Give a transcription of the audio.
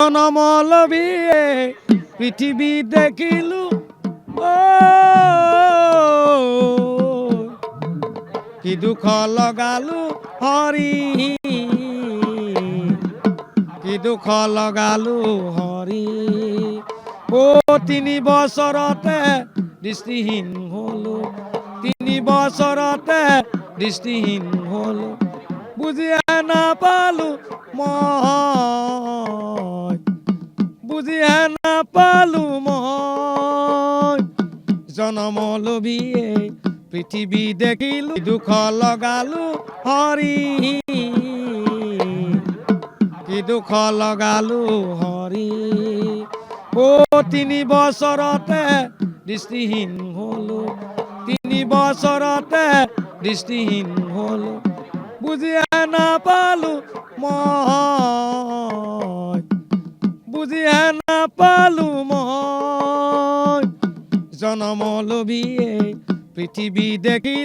জনমলবিয়ে পৃথিবী দেখিলু ও কি দুঃখ লগালু হৰি কি দুঃখ লগালু হৰি ও 3 বছৰতে দৃষ্টিহীন হলো 3 বছৰতে দৃষ্টিহীন হলো বুঝিয়া নাপালো মই বুঝিয়া নাপালো মই জনমলবিয়ে পৃথিবী দেখিলু দুঃখ লগালু হৰি কি দুঃখ লগালু হৰি ও 3 বছৰতে দৃষ্টিহীন হলো 3 বছৰতে দৃষ্টিহীন হলো বুঝিয়া নাপালো মই বুঝিয়া নাপালো মই জনমলবিয়ে পৃথিবী দেখিলু